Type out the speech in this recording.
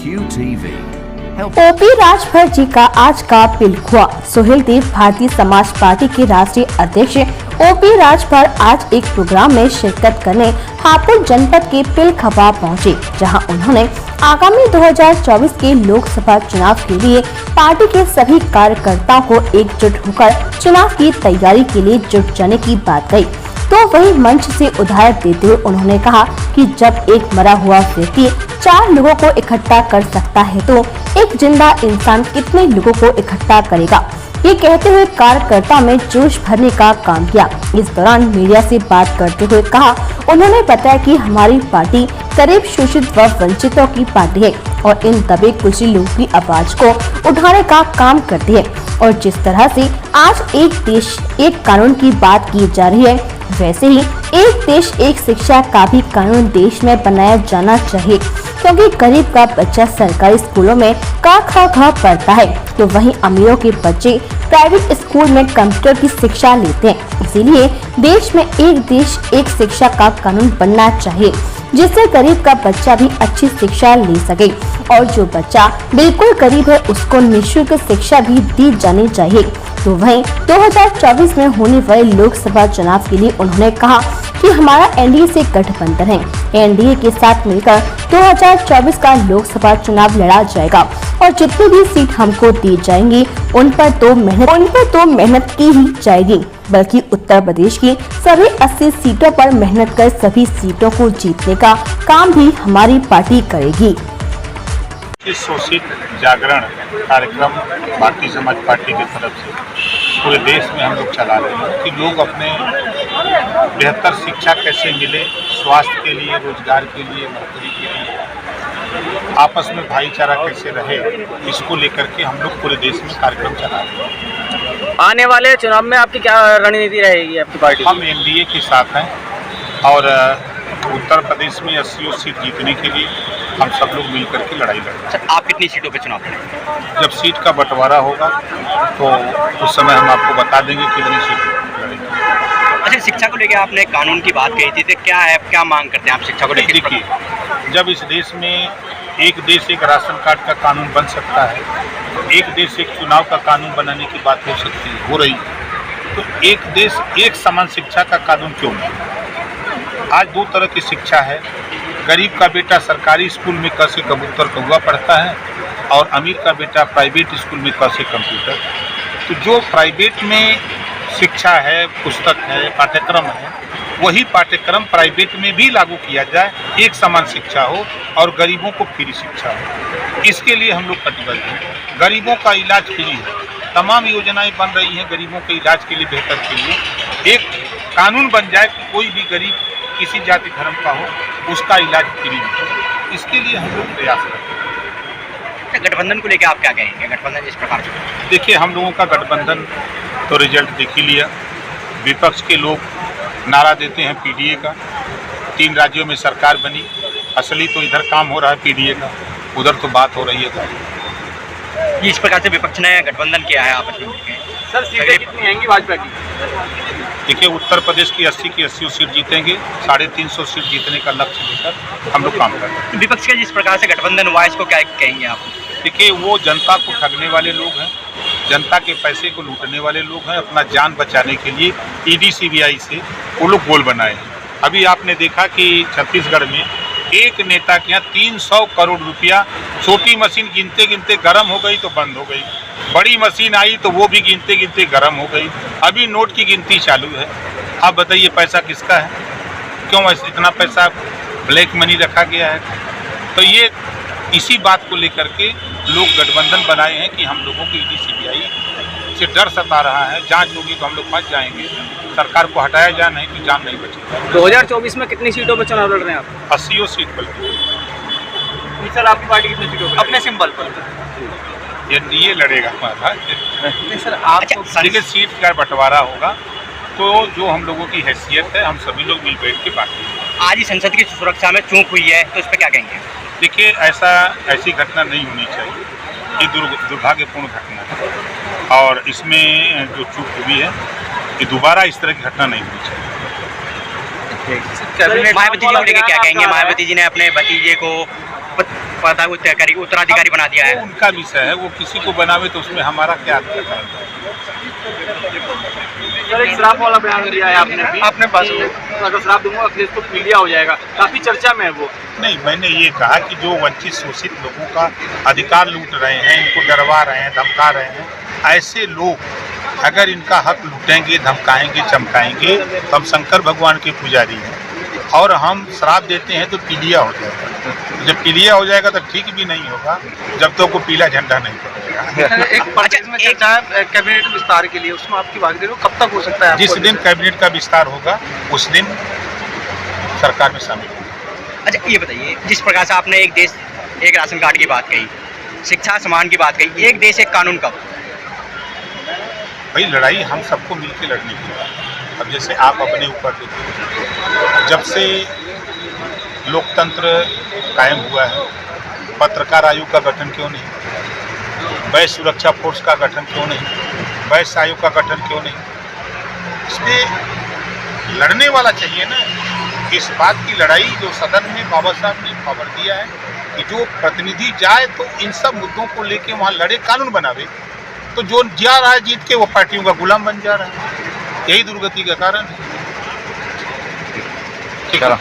QTV. OP Rajbhar ji का आज का पिलखुआ। सोहेल देव भारतीय समाज पार्टी के राष्ट्रीय अध्यक्ष ओपी राजभर आज एक प्रोग्राम में शिरकत करने हापुड़ जनपद के पिलखवा पहुंचे, जहां उन्होंने आगामी 2024 के लोकसभा चुनाव के लिए पार्टी के सभी कार्यकर्ताओं को एकजुट होकर चुनाव की तैयारी के लिए जुट जाने की बात कही। तो वही मंच से उदाहरण देते हुए उन्होंने कहा कि जब एक मरा हुआ व्यक्ति 4 लोगों को इकट्ठा कर सकता है तो एक जिंदा इंसान कितने लोगों को इकट्ठा करेगा। ये कहते हुए कार्यकर्ता में जोश भरने का काम किया। इस दौरान मीडिया से बात करते हुए कहा, उन्होंने बताया कि हमारी पार्टी गरीब, शोषित व वंचितों की पार्टी है और इन दबे कुचले लोगों की आवाज को उठाने का काम करती है। और जिस तरह से आज एक देश एक कानून की बात की जा रही है, वैसे ही एक देश एक शिक्षा का भी कानून देश में बनाया जाना चाहिए, क्योंकि गरीब का बच्चा सरकारी स्कूलों में क ख ख पढ़ता है तो वहीं अमीरों के बच्चे प्राइवेट स्कूल में कंप्यूटर की शिक्षा लेते हैं। इसीलिए देश में एक देश एक शिक्षा का कानून बनना चाहिए, जिससे गरीब का बच्चा भी अच्छी शिक्षा ले सके और जो बच्चा बिल्कुल गरीब है उसको निःशुल्क शिक्षा भी दी जानी चाहिए। तो वहीं 2024 में होने वाले लोकसभा चुनाव के लिए उन्होंने कहा कि हमारा एनडीए से गठबंधन है। एनडीए के साथ मिलकर 2024 का लोकसभा चुनाव लड़ा जाएगा और जितनी भी सीट हमको दी जाएंगी उन पर तो मेहनत की ही जाएगी, बल्कि उत्तर प्रदेश की सभी 80 सीटों पर मेहनत कर सभी सीटों को जीतने का काम भी हमारी पार्टी करेगी। इस शोषित जागरण कार्यक्रम भारतीय समाज पार्टी की तरफ से पूरे देश में हम लोग चला रहे हैं कि लोग अपने बेहतर शिक्षा कैसे मिले, स्वास्थ्य के लिए, रोजगार के लिए, नौकरी के लिए, आपस में भाईचारा कैसे रहे, इसको लेकर के हम लोग पूरे देश में कार्यक्रम चला रहे हैं। आने वाले चुनाव में आपकी क्या रणनीति रहेगी आपकी पार्टी? हम एनडीए के साथ हैं और उत्तर प्रदेश में 80 सीट जीतने के लिए हम सब लोग मिलकर के लड़ाई लड़ेंगे। आप कितनी सीटों पे चुनाव लड़ेंगे? जब सीट का बंटवारा होगा तो उस समय हम आपको बता देंगे कितनी सीट लड़ेंगे। अच्छा, शिक्षा को लेकर आपने कानून की बात कही थी, तो क्या है, क्या मांग करते हैं आप शिक्षा को लेकर? देखिए, जब इस देश में एक देश एक राशन कार्ड का कानून बन सकता है, एक देश एक चुनाव का कानून बनाने की बात हो सकती है, हो रही है, तो एक देश एक समान शिक्षा का कानून क्यों नहीं? आज 2 तरह की शिक्षा है। गरीब का बेटा सरकारी स्कूल में क से कबूतर कौवा पढ़ता है और अमीर का बेटा प्राइवेट स्कूल में क से कंप्यूटर। तो जो प्राइवेट में शिक्षा है, पुस्तक है, पाठ्यक्रम है, वही पाठ्यक्रम प्राइवेट में भी लागू किया जाए, एक समान शिक्षा हो और गरीबों को फ्री शिक्षा हो। इसके लिए हम लोग कटिबद्ध हैं। गरीबों का इलाज फ्री है, तमाम योजनाएं बन रही हैं गरीबों के इलाज के लिए, बेहतर के लिए। एक कानून बन जाए कि कोई भी गरीब किसी जाति धर्म का हो, उसका इलाज फ्री हो। इसके लिए हम लोग प्रयास करते हैं। गठबंधन को लेकर आप क्या कहेंगे? गठबंधन इस प्रकार से, देखिए, हम लोगों का गठबंधन तो रिजल्ट देख ही लिया। विपक्ष के लोग नारा देते हैं पीडीए का, 3 राज्यों में सरकार बनी, असली तो इधर काम हो रहा है पीडीए का, उधर तो बात हो रही है। इस प्रकार से विपक्ष ने गठबंधन किया है आपस में। सर, सीटें कितनी आएंगी भाजपा की? देखिए, उत्तर प्रदेश की 80 की 80 सीट जीतेंगे, 350 सीट जीतने का लक्ष्य लेकर हम लोग काम कर रहे हैं। विपक्ष का जिस प्रकार से गठबंधन हुआ, इसको क्या कहेंगे आप? देखिए, वो जनता को ठगने वाले लोग हैं, जनता के पैसे को लूटने वाले लोग हैं। अपना जान बचाने के लिए ईडी सीबीआई से वो लोग गोल बनाए हैं। अभी आपने देखा कि छत्तीसगढ़ में एक नेता के यहाँ 300 करोड़ रुपया, छोटी मशीन गिनते गिनते गर्म हो गई तो बंद हो गई, बड़ी मशीन आई तो वो भी गिनते गिनते गर्म हो गई। अभी नोट की गिनती चालू है। आप बताइए, पैसा किसका है? क्यों इतना पैसा ब्लैक मनी रखा गया है? तो ये इसी बात को लेकर के लोग गठबंधन बनाए हैं कि हम लोगों की ईडी सीबीआई से डर सता रहा है, जांच होगी तो हम लोग फंस जाएंगे, सरकार को हटाया जाए, नहीं तो जान नहीं बचेगा। 2024 में कितनी सीटों पर चुनाव लड़ रहे हैं आप? 80 सीट पर। सर, आपकी पार्टी कितनी सीटों पर? अपने सिंबल पर एनडीए लड़ेगा हमारा। सर, आप देखिए, सीट का बंटवारा होगा तो जो हम लोगों की हैसियत है, हम सभी लोग मिल बैठ के बांटेंगे। आज ही संसद की सुरक्षा में चूक हुई है, तो इस पर क्या कहेंगे? देखिए, ऐसी घटना नहीं होनी चाहिए। ये दुर्भाग्यपूर्ण घटना है और इसमें जो चूक हुई है, ये दोबारा इस तरह की घटना नहीं होनी चाहिए। मायावती जी को लेकर क्या कहेंगे? मायावती जी ने अपने भतीजे को पता है उत्तराधिकारी बना दिया वो है। उनका विषय है, वो किसी को बनावे तो उसमें हमारा क्या अधिकार है। सर एक शराब वाला बयान दिया है आपने भी, आपने पास अगर शराब दूंगा अखिलेश को पीलिया हो जाएगा, काफी चर्चा में है वो। नहीं, मैंने ये कहा कि जो वंचित शोषित लोगों का अधिकार लूट रहे हैं, इनको डरवा रहे हैं, धमका रहे हैं, ऐसे लोग अगर इनका हक लूटेंगे, धमकाएंगे, चमकाएंगे तो हम शंकर भगवान के पुजारी हैं और हम श्राप देते हैं तो पीलिया हो जाएगा। जब पीलिया हो जाएगा तो ठीक भी नहीं होगा जब तक वो पीला झंडा नहीं पड़ेगा। एक प्रदेश में चर्चा है कैबिनेट विस्तार के लिए, उसमें आपकी भागीदारी कब तक हो सकता है? जिस दिन कैबिनेट का विस्तार होगा उस दिन सरकार में शामिल होगा। अच्छा ये बताइए, जिस प्रकार से आपने एक देश एक राशन कार्ड की बात कही, शिक्षा समान की बात कही, एक देश एक कानून कब? भाई लड़ाई हम सबको मिलकर लड़ने की है। अब जैसे आप अपने ऊपर देखिए, जब से लोकतंत्र कायम हुआ है, पत्रकार आयोग का गठन क्यों नहीं, वैश्य सुरक्षा फोर्स का गठन क्यों नहीं, वैश्य आयोग का गठन क्यों नहीं? इसमें लड़ने वाला चाहिए ना। इस बात की लड़ाई जो सदन में बाबा साहब ने खबर दिया है कि जो प्रतिनिधि जाए तो इन सब मुद्दों को लेके वहाँ लड़े, कानून बनावे, तो जो जा रहा है जीत के वो पार्टियों का गुलाम बन जा रहा है। यही दुर्गति का कारण है। ठीक है।